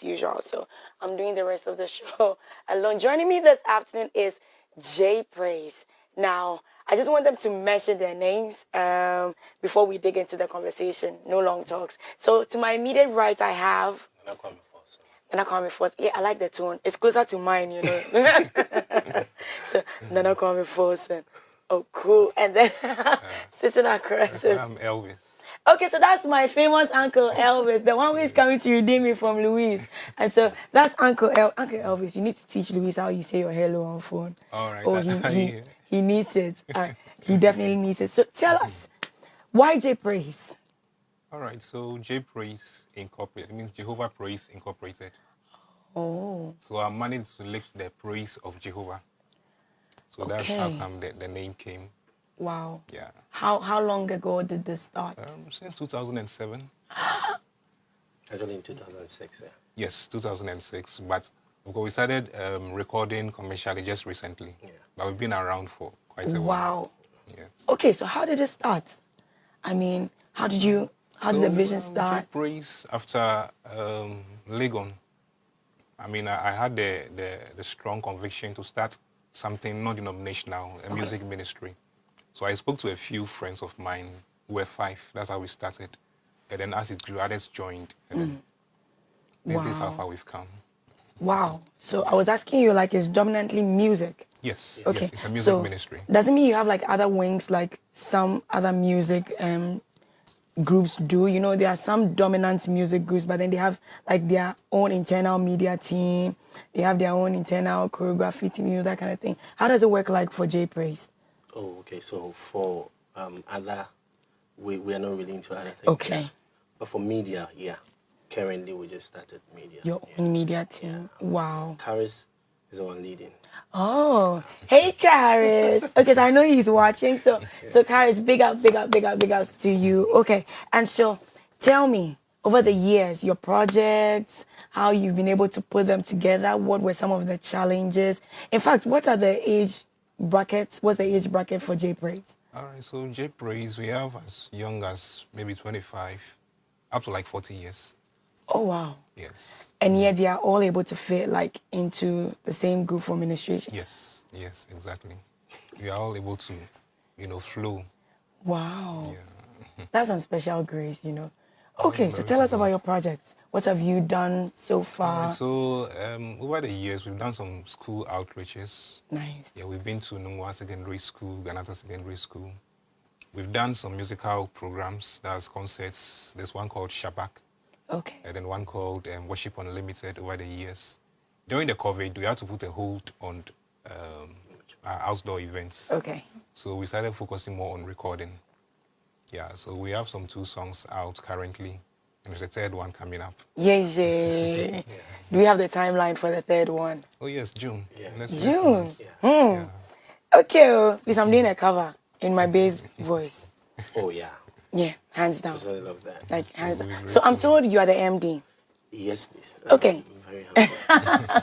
usual. So I'm doing the rest of the show alone. Joining me this afternoon is J Praise. Now, I just want them to mention their names before we dig into the conversation. No long talks. So to my immediate right, I have... Nana Kwame Force. Yeah, I like the tone. It's closer to mine, you know. So, Nana Kwame Force. Oh, cool. And then sitting across. I'm Elvis. Okay, so that's my famous Uncle Elvis, the one who is coming to redeem me from Louise. And so that's Uncle Elvis. You need to teach Louise how you say your hello on phone. All right. Oh, he needs it. He definitely needs it. So tell us, why J Praise? All right. So J Praise Incorporated, it means Jehovah Praise Incorporated. Oh. So I'm managed to lift the praise of Jehovah. So that's how come the name came. Wow. Yeah. How long ago did this start? Since 2007. Actually in 2006, yeah. Yes, 2006. But we started recording commercially just recently. Yeah. But we've been around for quite a while. Wow. Yes. Okay, so how did it start? I mean, how did the vision start? J Praise after Legon. I mean, I had the strong conviction to start something non-denominational, a music ministry. So I spoke to a few friends of mine who were 5. That's how we started. And then as it grew, others joined. And then this is how far we've come. Wow. So I was asking you, like, it's dominantly music? Yes. Okay. Yes, it's a music ministry. Doesn't mean you have, like, other wings, like some other music groups do? You know, there are some dominant music groups, but then they have, like, their own internal media team. They have their own internal choreography team, you know, that kind of thing. How does it work, like, for J Praise? Oh, okay. So for other, we are not really into other things. Okay. Yeah. But for media, yeah. Currently, we just started media. Your own media team. Yeah. Wow. Karis is the one leading. Oh, hey, Karis. Okay, so I know he's watching. So Karis, big ups to you. Okay, and so tell me, over the years, your projects, how you've been able to put them together, what were some of the challenges? In fact, what are the age brackets? What's the age bracket for J Praise? All right, so J Praise, we have as young as maybe 25, up to like 40 years. Oh, wow. Yes. And yet they are all able to fit, like, into the same group for ministration? Yes, exactly. We are all able to, flow. Wow. Yeah. That's some special grace, you know. Okay, so tell us about your projects. What have you done so far? Right, so over the years, we've done some school outreaches. Nice. Yeah, we've been to Nungwa Secondary School, Ganata Secondary School. We've done some musical programs, that's concerts. There's one called Shabak. Okay. And then one called Worship Unlimited over the years. During the COVID, we had to put a hold on our outdoor events. Okay. So we started focusing more on recording. Yeah, so we have some 2 songs out currently, and there's a 3rd one coming up. Yeah. Do we have the timeline for the 3rd one? Oh yes, June. Yeah. June. Yeah. Okay, please, I'm doing a cover in my bass voice. Oh yeah. Yeah, hands down. I really love that. Like, hands down. So I'm told you are the MD. Yes, please. Okay. I'm very humble.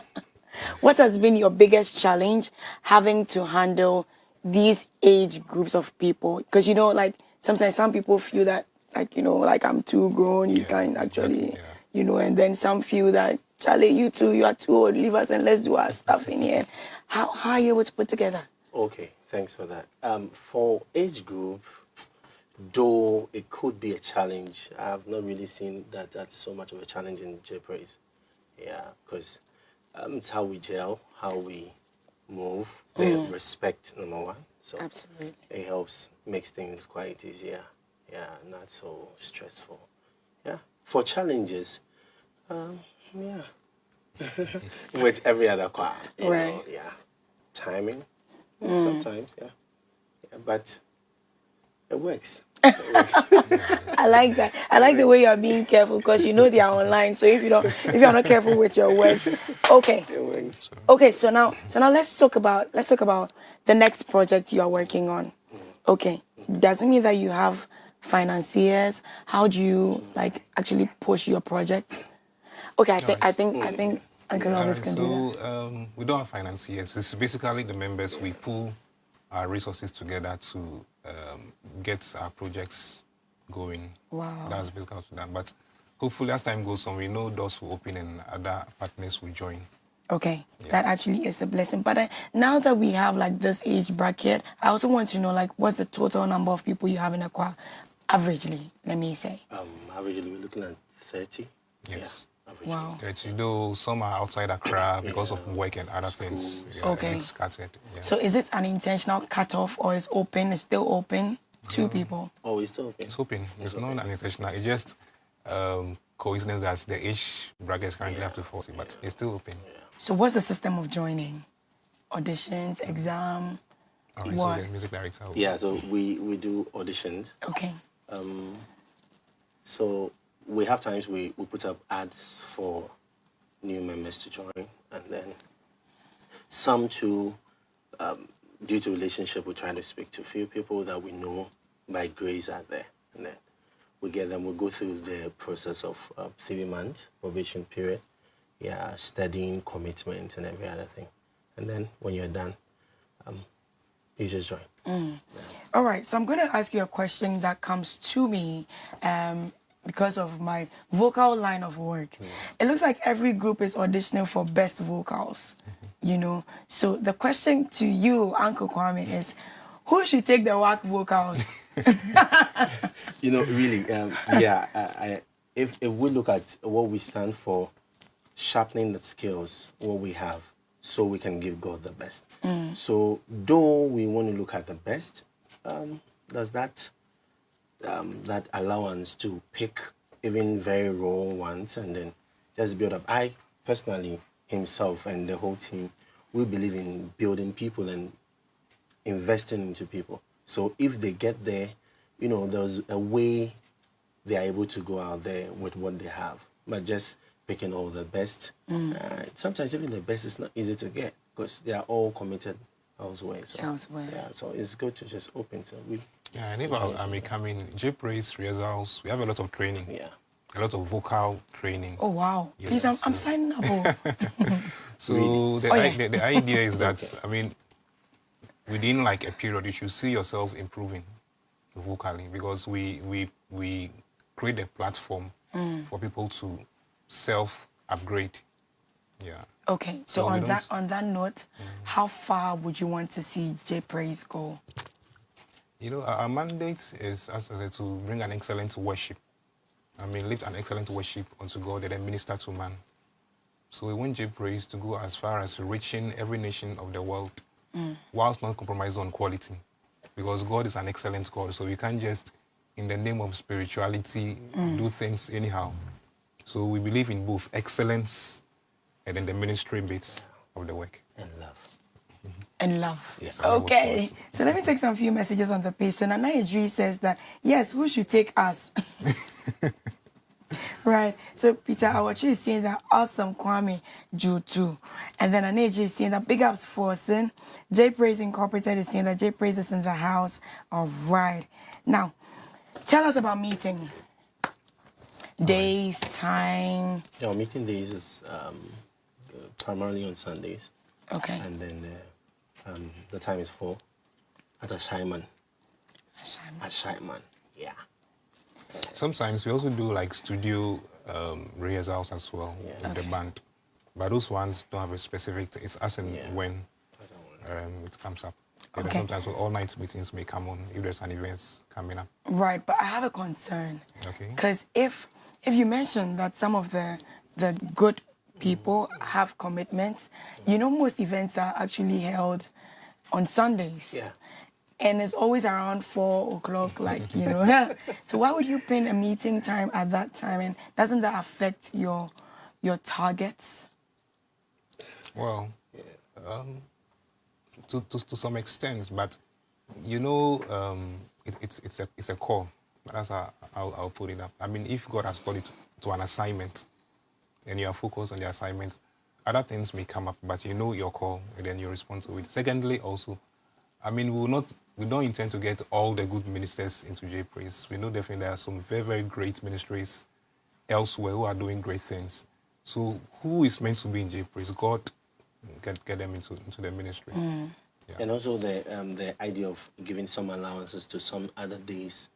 What has been your biggest challenge having to handle these age groups of people? Because, you know, like, sometimes some people feel that, like, you know, like, I'm too grown, you can't actually, you know, and then some feel that, Charlie, you are too old, leave us and let's do our stuff in here. How are you able to put together? Okay, thanks for that. For age group, though it could be a challenge, I've not really seen that that's so much of a challenge in J Praise. Yeah, because it's how we gel, how we move, the respect, number one. So absolutely, it helps, makes things quite easier. Yeah, not so stressful. Yeah, for challenges, yeah, with every other choir, you know, yeah, timing, sometimes, yeah, but it works. I like that. I like the way you are being careful because you know they are online. So if you're not careful with your words, okay. Okay. So now let's talk about the next project you are working on. Okay. Doesn't mean that you have financiers. How do you like actually push your projects? Okay. I think Uncle Elvis can do that. We don't have financiers. It's basically the members. We pool our resources together to get our projects going. Wow. That's basically that. But hopefully as time goes on, we know doors will open and other partners will join. Okay, that actually is a blessing. But now that we have like this age bracket, I also want to know like what's the total number of people you have in a choir, averagely, let me say. Averagely, we're looking at 30. Yes. Yeah, averagely. Wow. 30, though some are outside Accra because of work and other things. Yeah, Okay. it's scattered. Yeah. So is it an intentional cutoff or is open? It's still open? Two people? Oh, it's still open. It's open. It's not unintentional. It's just coincidence that the age bracket is currently up to 40, but it's still open. So what's the system of joining? Auditions, exam? All right, What? so the music director. Yeah, so we do auditions. Okay. So we have times we put up ads for new members to join, and then some too, due to relationship, we're trying to speak to a few people that we know by grace are there, and then we get them. We go through the process of 3 months probation period, studying, commitment, and every other thing, and then when you're done, you just join. All right, so I'm going to ask you a question that comes to me because of my vocal line of work. It looks like every group is auditioning for best vocals, you know. So the question to you, Uncle Kwame, is who should take the WAC vocals? You know, really, if we look at what we stand for, sharpening the skills, what we have, so we can give God the best. So though we want to look at the best, there's that allowance to pick even very raw ones and then just build up. I personally, himself and the whole team, we believe in building people and investing into people. So if they get there, you know, there's a way they are able to go out there with what they have, but just picking all the best. Sometimes even the best is not easy to get because they are all committed elsewhere. So, yeah, so it's good to just open. So and if I may come in, J Praise rehearsals, we have a lot of training. Yeah. A lot of vocal training. Oh, wow. Yes, Please, I'm signing up. So the idea is that, I mean, within like a period, you should see yourself improving vocally because we create a platform for people to self-upgrade. Yeah. Okay, so on that note, how far would you want to see J Praise go? You know, our mandate is, as I said, to bring an excellent worship. I mean, lift an excellent worship unto God and then minister to man. So we want J Praise to go as far as reaching every nation of the world, whilst not compromising on quality. Because God is an excellent God, so we can't just, in the name of spirituality, do things anyhow. So we believe in both excellence and then the ministry bits of the work. And love. And love. Yes, okay, so let me take some few messages on the page. So Nana Idri says that, yes, who should take us? Right. So Peter Awachi is saying that awesome Kwame Jutu. And then Nana Idri is saying that big ups for sin. J Praise Incorporated is saying that J Praise is in the house. All right. Now, tell us about meeting. Days, time. Yeah, meeting days is primarily on Sundays. Okay. And then the time is 4 at Ashaiman. Ashaiman, yeah. Sometimes we also do like studio rehearsals as well with the band. But those ones don't have a specific, it's as and when it comes up. And sometimes all-night meetings may come on if there's an event coming up. Right, but I have a concern. Okay. Because if you mention that some of the good people have commitments, you know most events are actually held on Sundays. Yeah. And it's always around 4 o'clock, like, you know. So why would you pin a meeting time at that time? And doesn't that affect your targets? Well, to some extent, but you know, it's a call. That's how I'll put it up. I mean, if God has called you to an assignment, and you are focused on the assignment, other things may come up, but you know your call, and then you respond to it. Secondly, also, I mean, we don't intend to get all the good ministers into J Praise. We know definitely there are some very, very great ministries elsewhere who are doing great things. So who is meant to be in J Praise? God get them into the ministry. Yeah. And also the idea of giving some allowances to some other days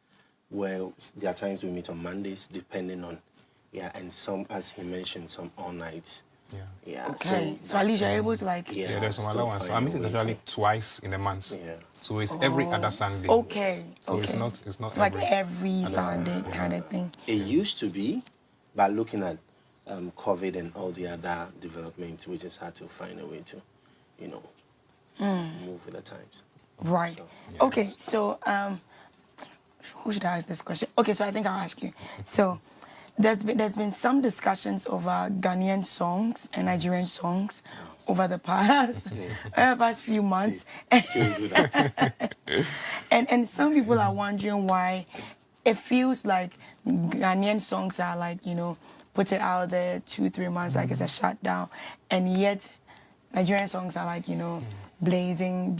where there are times we meet on Mondays, depending on Yeah, and some, as he mentioned, some all night. Yeah. Yeah. Okay. So at least you're able to like. Yeah, Yeah, there's some still allowance. So I find mean, a it's way actually to- twice in a month. Yeah. So it's every other Sunday. Okay. So okay. it's not It's like every. every Sunday kind of thing. It used to be, but looking at COVID and all the other developments, we just had to find a way to, move with the times. Right. So, Okay. yes. So who should I ask this question? Okay. So I think I'll ask you. So there's been some discussions over Ghanaian songs and Nigerian songs over the past few months. Please do that. And some people are wondering why it feels like Ghanaian songs are like, put it out there 2-3 months, like it's a shutdown. And yet Nigerian songs are like, blazing.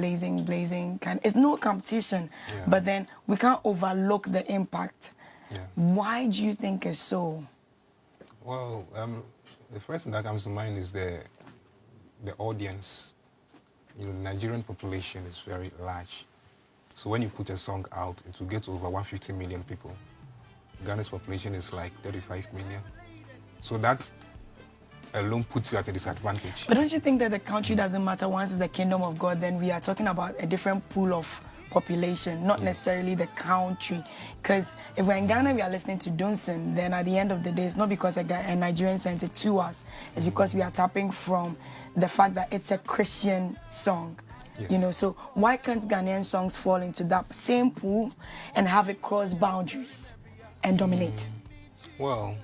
It's no competition, Yeah. but then we can't overlook the impact. Yeah. Why do you think it's so? Well, the first thing that comes to mind is the audience. The Nigerian population is very large. So when you put a song out, it will get to over 150 million people. Ghana's population is like 35 million. So that alone puts you at a disadvantage. But don't you think that the country doesn't matter once it's the kingdom of God? Then we are talking about a different pool of population, not necessarily the country. Because if we're in Ghana, we are listening to Dunsin, then at the end of the day, it's not because a Nigerian sent it to us. It's because we are tapping from the fact that it's a Christian song. Yes. So why can't Ghanaian songs fall into that same pool and have it cross boundaries and dominate? Well,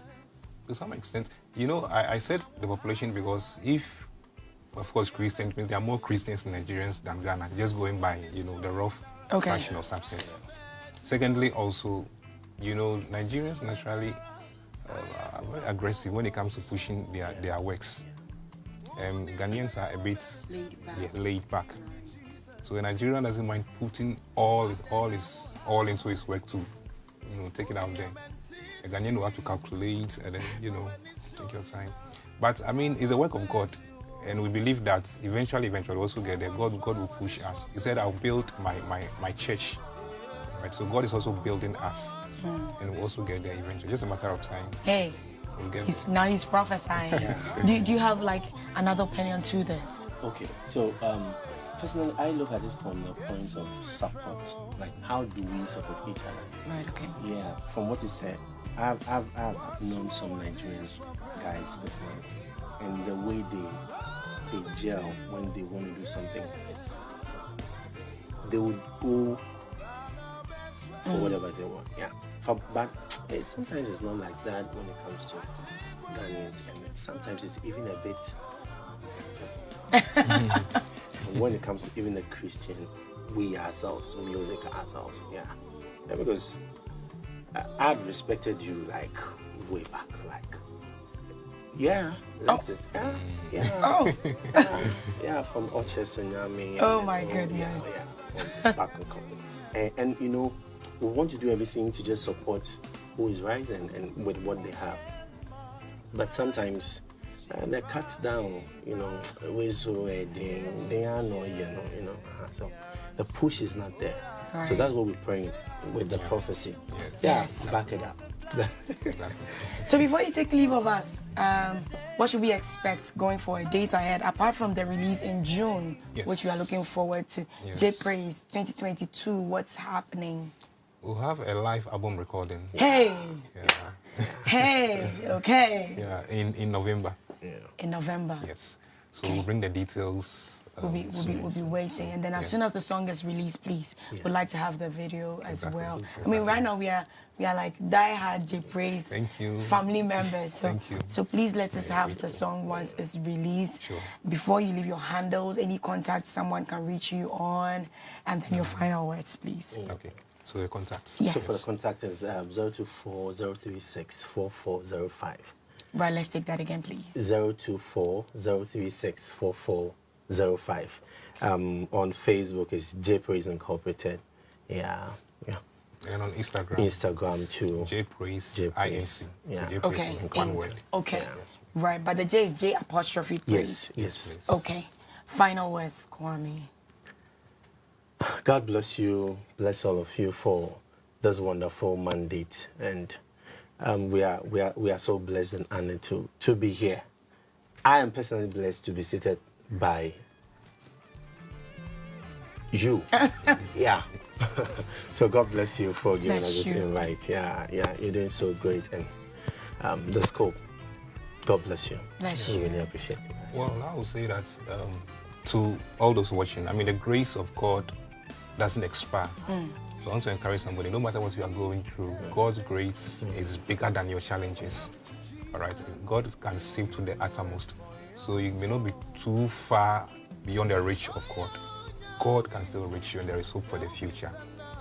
to some extent, I said the population because if, of course, Christians, means there are more Christians in Nigerians than Ghana, just going by, the rough fashion of substance. Secondly, also, Nigerians naturally are very aggressive when it comes to pushing their works. Ghanaians are a bit laid back. So a Nigerian doesn't mind putting all into his work to, take it out there. A Ghanaian will have to calculate and then, take your time. But I mean, it's a work of God. And we believe that eventually we'll also get there. God will push us. He said, I'll build my church. Right? So God is also building us. And we'll also get there eventually. Just a matter of time. Hey, We'll get now he's prophesying. Do you have like another opinion to this? Okay, so personally, I look at it from the point of support. Like, how do we support each other? Right, okay. Yeah, from what he said, I've known some Nigerian guys personally, and the way they gel when they want to do something, they would go for whatever they want. Yeah, but sometimes it's not like that when it comes to Ghanaians, and sometimes it's even a bit. When it comes to even the Christian, we ourselves, music ourselves, yeah because I'd respected you like way back, like Alexis, from Orchestra, Oh my goodness. Back and company, and we want to do everything to just support who is rising and with what they have, but sometimes they're cut down, we so they are no, so the push is not there. Right. So that's what we're praying with the prophecy. Yes. Back it up. Exactly. So before you take leave of us, what should we expect going forward, days ahead, apart from the release in June, which we are looking forward to? Yes. J Praise 2022, what's happening? We'll have a live album recording. Hey, Yeah. hey, okay. Yeah, in November. In November. Yes. So we'll bring the details. We'll be waiting, and then as soon as the song is released, please, we'd like to have the video as Exactly. well. I mean, right now we are like diehard J Praise Thank you. family members. So, Thank you. So please let us have the song once it's released. Sure. Before you leave your handles, any contact someone can reach you on, and then your final words, please. Okay. So the contacts. Yes. So for the contact is 024-036-4405. Right, let's take that again, please. 024-036-4405. On Facebook is J Praise Incorporated. Yeah. And on Instagram. Instagram too. J Praise J Praise. INC. Yeah. So J Praise Okay. in one word. Okay. Yes. Right, but the J is J apostrophe Praise. Yes. Please. Okay. Final words, Kwame. God bless you. Bless all of you for this wonderful mandate. And we are so blessed and honored to be here. I am personally blessed to be seated by you. Yeah. So God bless you for giving us this invite. Yeah, you're doing so great, and the scope. God bless you. Bless you. you. Really appreciate it. Well, I would say that to all those watching, I mean, the grace of God doesn't expire. So I want to encourage somebody, no matter what you are going through, God's grace is bigger than your challenges. All right? God can save to the uttermost. So you may not be too far beyond the reach of God. God can still reach you, and there is hope for the future.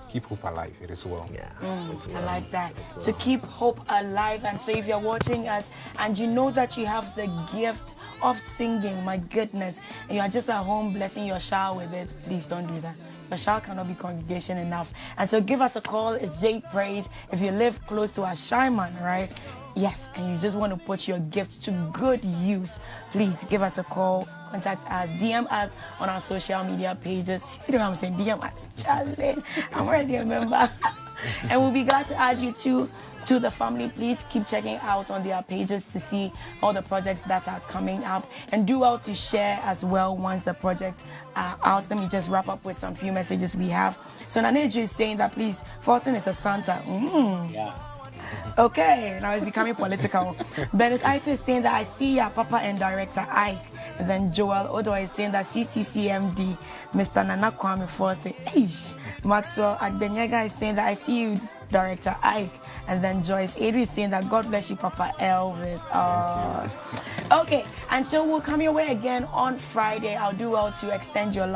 Keep hope alive. It is well. Yeah, I like that. So keep hope alive. And so if you're watching us and you know that you have the gift of singing, my goodness, and you are just at home blessing your child with it, please don't do that. Your child cannot be congregation enough. And so give us a call. It's J Praise. If you live close to a Shyman, right? Yes, and you just want to put your gifts to good use, please give us a call. Contact us, DM us on our social media pages. See what I'm saying? DM us. Charlie, I'm already a member. And we'll be glad to add you to the family. Please keep checking out on their pages to see all the projects that are coming up. And do well to share as well once the projects are out. Let me just wrap up with some few messages we have. So Naneju is saying that please, Faustin is a Santa. Yeah. Okay, now it's becoming political. Benis Aite is saying that I see your Papa and Director Ike. And then Joel Odo is saying that CTCMD, Mr. Nana Kwame Force. Ish. Maxwell Agbenyega is saying that I see you, Director Ike. And then Joyce Adu is saying that God bless you, Papa Elvis. Okay, and so we'll come your way again on Friday. I'll do well to extend your life.